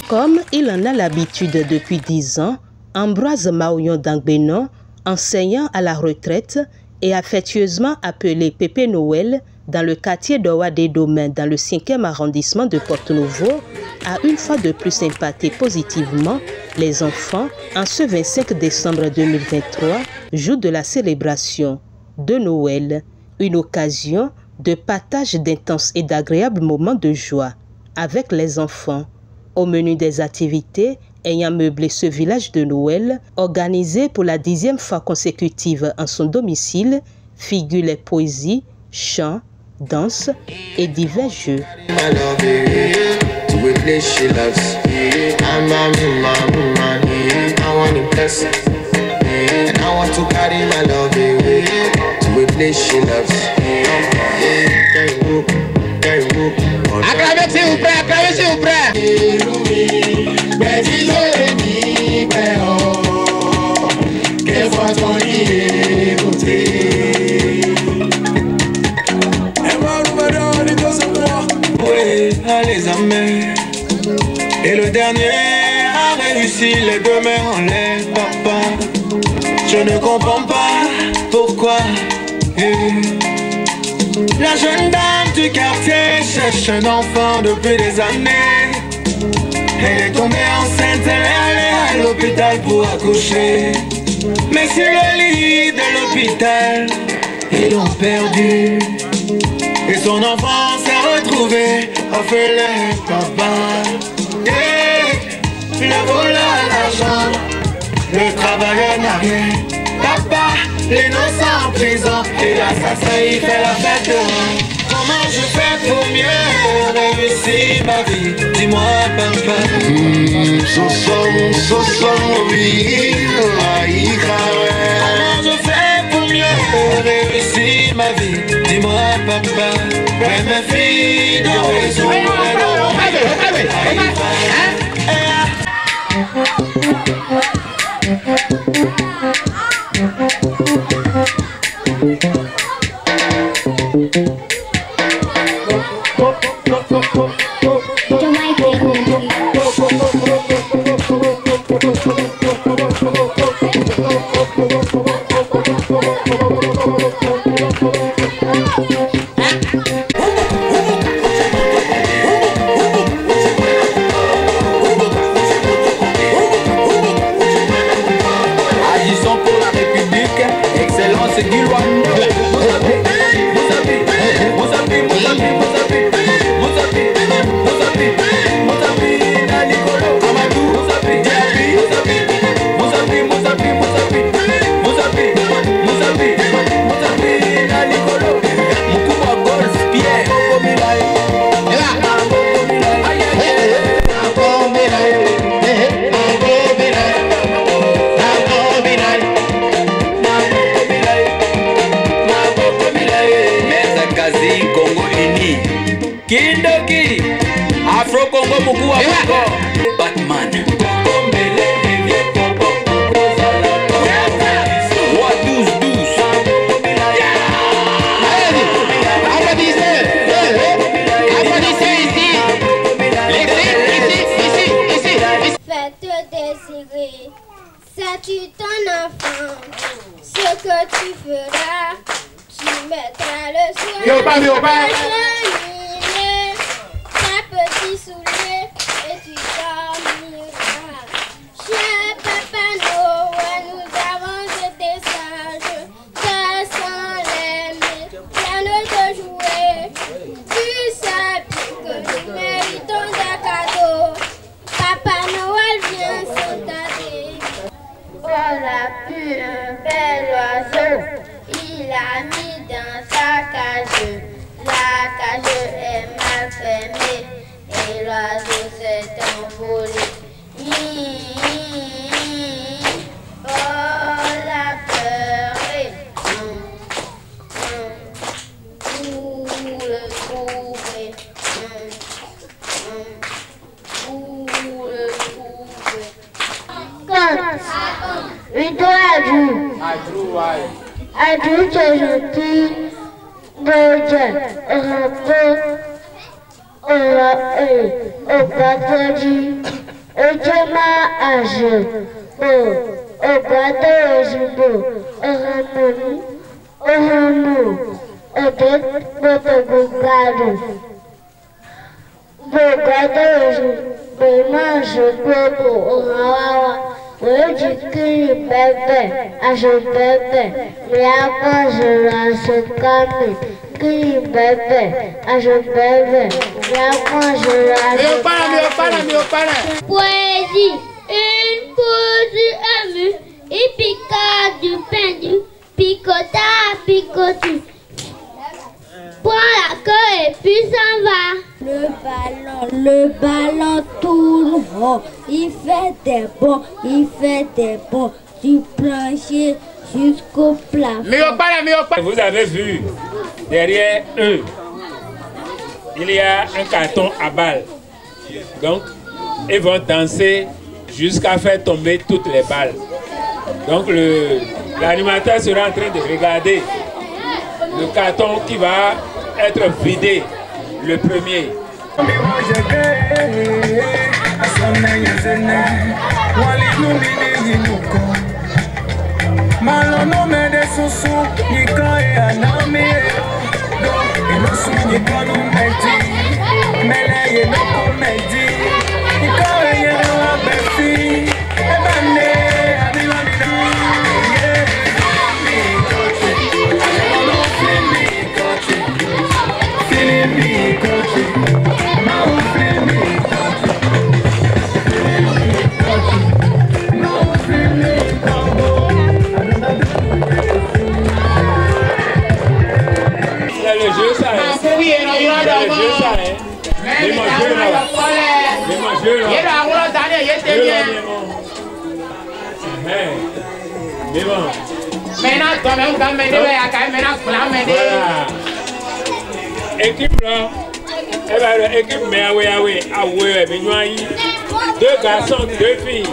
Comme il en a l'habitude depuis 10 ans, Ambroise Maouyon d'Angbénon, enseignant à la retraite, est affectueusement appelé Pépé Noël dans le quartier d'Owa des Domaines dans le 5e arrondissement de Porto-Novo, a une fois de plus impacté positivement les enfants en ce 25 décembre 2023, jour de la célébration de Noël, une occasion de partage d'intenses et d'agréables moments de joie avec les enfants. Au menu des activités ayant meublé ce village de Noël, organisé pour la 10e fois consécutive en son domicile, figurent les poésies, chants, danses et divers jeux. Acclamez s'il vous plaît, acclamez s'il vous plaît. Et le dernier a réussi, les deux mains en l'air, papa. Je ne comprends pas pourquoi. La jeune dame du quartier cherche un enfant depuis des années. Elle est tombée enceinte, elle est allée à l'hôpital pour accoucher. Mais sur le lit de l'hôpital, ils l'ont perdu. Et son enfant s'est retrouvé orphelin, papa. Le vol à l'argent, le travailleur n'a rien. Papa, l'innocent en prison, et l'assassin il fait la fête dehors. Comment je fais pour mieux réussir ma vie? Dis-moi, papa. Comment je fais pour mieux réussir ma vie? Dis-moi, papa. Mais mes filles de réseau, Kindoki, Afro Congo Mukua Congo, Batman. What 12-12? Fais-te désirer, sais-tu ton enfant? Ce que tu feras, tu mettras le soin. Petit soulier et tu dormiras. Cher Papa Noël, nous avons été sages. Que sont les pianos de jouer. Tu sais que nous méritons des cadeaux. Papa Noël vient se taper. Voilà plus un bel oiseau. Il a mis dans sa cage. La cage est mal fermée. Et l'oiseau s'est envolé. Oh, la peur est où le trouver? Où le trouver? Quand il doit adulte gentil, bon Dieu, repos. Au paradis, Ojama ajo, ogado ojubo, ohamunu, ohamu, odet botogugado. Bogado ojubo, majo, bobo, ohawawa, oji kiri bebe, ajo bebe, miapa jura sokami, kiri bebe, ajo bebe, miapa jura sokami. Poésie, une poésie émue, il piqua du pendu, picota, picotu. Prends la queue et puis s'en va. Le ballon tourne haut, il fait des bons, du plancher jusqu'au plafond. Vous avez vu, derrière eux, il y a un carton à balles. Donc, ils vont danser jusqu'à faire tomber toutes les balles. Donc, l'animateur sera en train de regarder le carton qui va être vidé, le premier. Équipe là, équipe deux garçons, deux filles.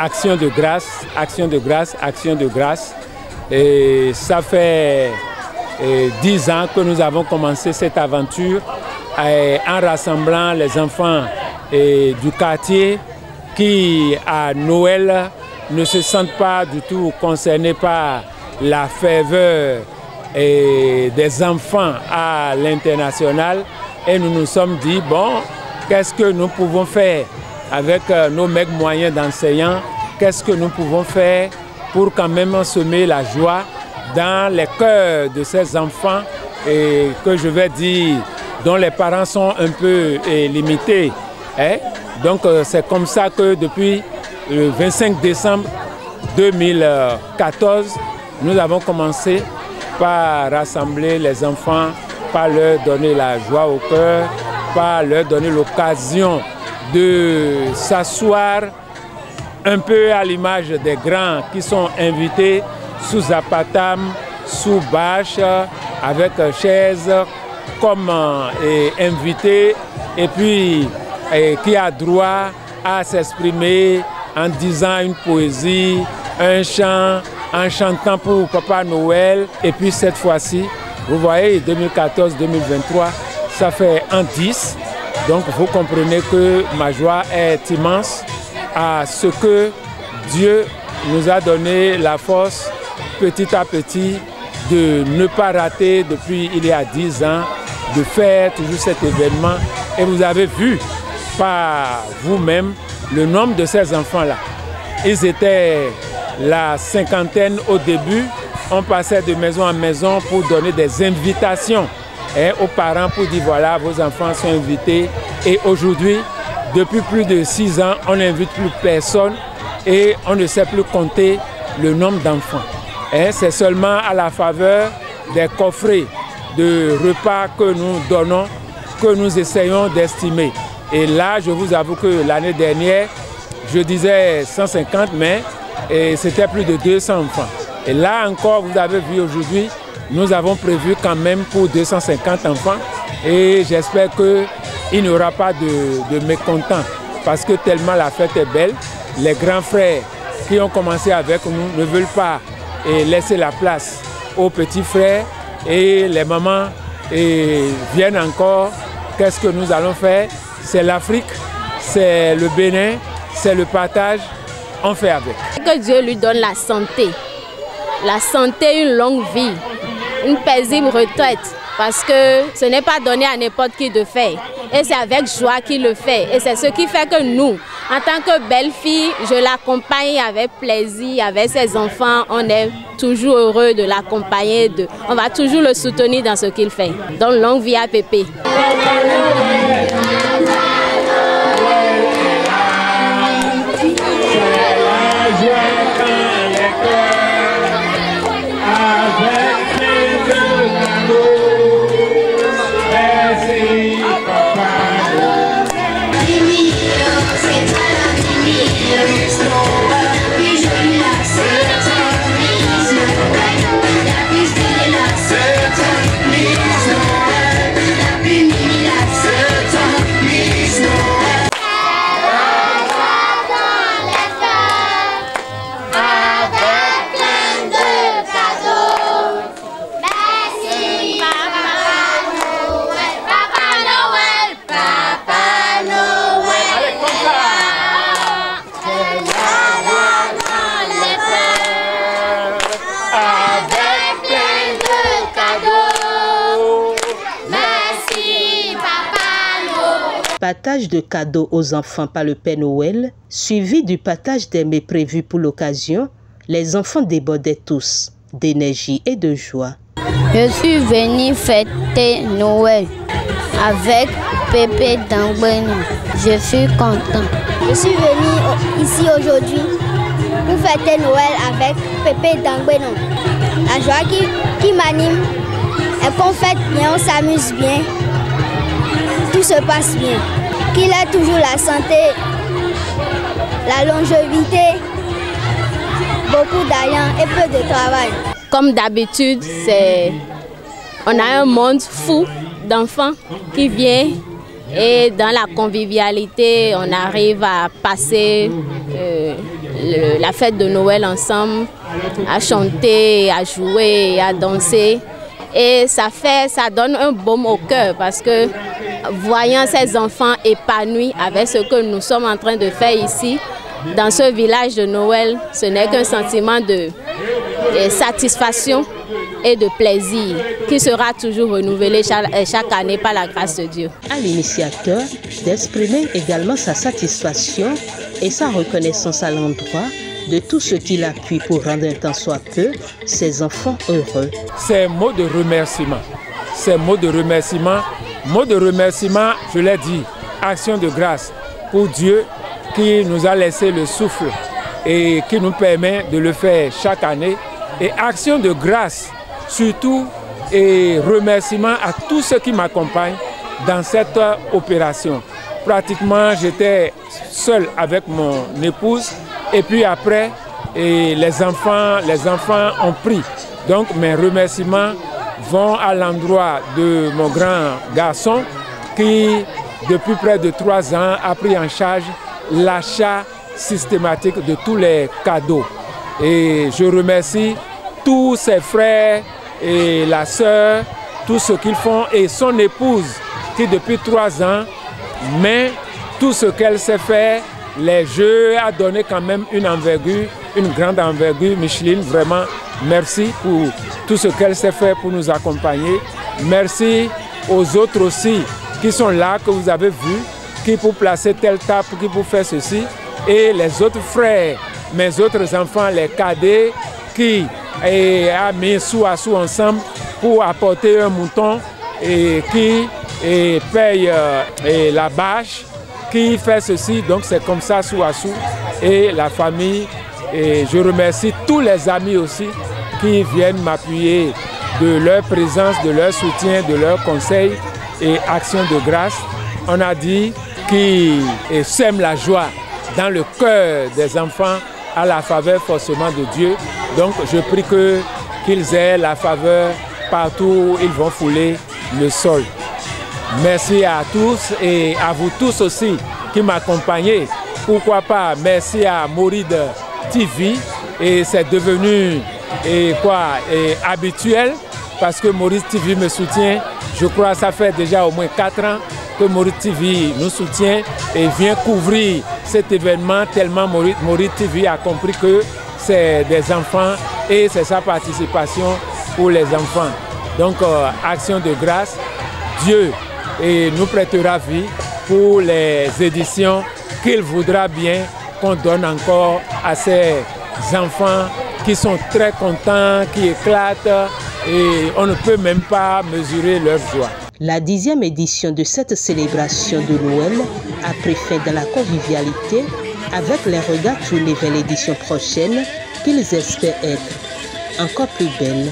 Action de grâce, action de grâce, action de grâce. Et ça fait 10 ans que nous avons commencé cette aventure en rassemblant les enfants du quartier qui, à Noël, ne se sentent pas du tout concernés par la ferveur des enfants à l'international. Et nous nous sommes dit, bon, qu'est-ce que nous pouvons faire avec nos maigres moyens d'enseignants? Qu'est-ce que nous pouvons faire pour quand même semer la joie dans les cœurs de ces enfants et que je vais dire, dont les parents sont un peu limités. Donc c'est comme ça que depuis le 25 décembre 2014, nous avons commencé par rassembler les enfants, par leur donner la joie au cœur, par leur donner l'occasion de s'asseoir un peu à l'image des grands qui sont invités sous apatam, sous bâche, avec chaise comme invités, et puis qui a droit à s'exprimer en disant une poésie, un chant, en chantant pour Papa Noël. Et puis cette fois-ci, vous voyez, 2014-2023, ça fait un 10. Donc vous comprenez que ma joie est immense à ce que Dieu nous a donné la force petit à petit de ne pas rater depuis il y a 10 ans, de faire toujours cet événement. Et vous avez vu par vous-même le nombre de ces enfants-là. Ils étaient la cinquantaine au début. On passait de maison en maison pour donner des invitations aux parents pour dire voilà, vos enfants sont invités. Et aujourd'hui, depuis plus de 6 ans, on n'invite plus personne et on ne sait plus compter le nombre d'enfants. C'est seulement à la faveur des coffrets de repas que nous donnons que nous essayons d'estimer. Et là, je vous avoue que l'année dernière, je disais 150, mais et c'était plus de 200 enfants. Et là encore, vous avez vu aujourd'hui, nous avons prévu quand même pour 250 enfants et j'espère qu'il n'y aura pas de mécontents parce que tellement la fête est belle. Les grands frères qui ont commencé avec nous ne veulent pas laisser la place aux petits frères et les mamans viennent encore. Qu'est-ce que nous allons faire? C'est l'Afrique, c'est le Bénin, c'est le partage, on fait avec. Que Dieu lui donne la santé, une longue vie, une paisible retraite, parce que ce n'est pas donné à n'importe qui de faire. Et c'est avec joie qu'il le fait. Et c'est ce qui fait que nous, en tant que belle-fille, je l'accompagne avec plaisir, avec ses enfants. On est toujours heureux de l'accompagner. On va toujours le soutenir dans ce qu'il fait. Donc, longue vie à Pépé. Partage de cadeaux aux enfants par le Père Noël, suivi du partage des mets prévus pour l'occasion, les enfants débordaient tous d'énergie et de joie. Je suis venu fêter Noël avec Pépé d'Angbeno. Je suis content. Je suis venu ici aujourd'hui pour fêter Noël avec Pépé d'Angbeno. La joie qui m'anime est qu'on fête bien, on s'amuse bien. Tout se passe bien, qu'il ait toujours la santé, la longévité, beaucoup d'argent et peu de travail. Comme d'habitude, on a un monde fou d'enfants qui viennent et dans la convivialité, on arrive à passer la fête de Noël ensemble, à chanter, à jouer, à danser. Et ça donne un baume au cœur parce que voyant ces enfants épanouis avec ce que nous sommes en train de faire ici, dans ce village de Noël, ce n'est qu'un sentiment de satisfaction et de plaisir qui sera toujours renouvelé chaque année par la grâce de Dieu. À l'initiateur d'exprimer également sa satisfaction et sa reconnaissance à l'endroit de tout ce qu'il appuie pour rendre un tant soit peu ses enfants heureux. Ces mots de remerciement, je l'ai dit, action de grâce pour Dieu qui nous a laissé le souffle et qui nous permet de le faire chaque année. Et action de grâce surtout et remerciement à tous ceux qui m'accompagnent dans cette opération. Pratiquement, j'étais seul avec mon épouse et puis après, les enfants ont pris. Donc mes remerciements vont à l'endroit de mon grand garçon qui, depuis près de 3 ans, a pris en charge l'achat systématique de tous les cadeaux. Et je remercie tous ses frères et la sœur, tout ce qu'ils font, et son épouse qui depuis 3 ans, mais tout ce qu'elle sait faire, les jeux, a donné quand même une envergure, une grande envergure. Micheline, vraiment, merci pour tout ce qu'elle sait faire pour nous accompagner. Merci aux autres aussi qui sont là, que vous avez vu, qui pour placer telle table, qui pour faire ceci. Et les autres frères, mes autres enfants, les cadets, qui ont mis sous à sous ensemble pour apporter un mouton et qui paye la bâche, qui fait ceci. Donc c'est comme ça, sous à sous. Et la famille, et je remercie tous les amis aussi qui viennent m'appuyer de leur présence, de leur soutien, de leurs conseils et actions de grâce. On a dit qu'ils sèment la joie dans le cœur des enfants à la faveur forcément de Dieu. Donc je prie qu'ils aient la faveur partout où ils vont fouler le sol. Merci à tous et à vous tous aussi qui m'accompagnez. Pourquoi pas, merci à Mouride TV et c'est devenu habituel parce que Mouride TV me soutient. Je crois que ça fait déjà au moins 4 ans que Mouride TV nous soutient et vient couvrir cet événement tellement Mouride TV a compris que c'est des enfants et c'est sa participation pour les enfants. Donc, action de grâce, Dieu nous prêtera vie pour les éditions qu'il voudra bien qu'on donne encore à ces enfants qui sont très contents, qui éclatent et on ne peut même pas mesurer leur joie. La 10e édition de cette célébration de Noël a pris fin dans la convivialité avec les regards tournés vers l'édition prochaine qu'ils espèrent être encore plus belle.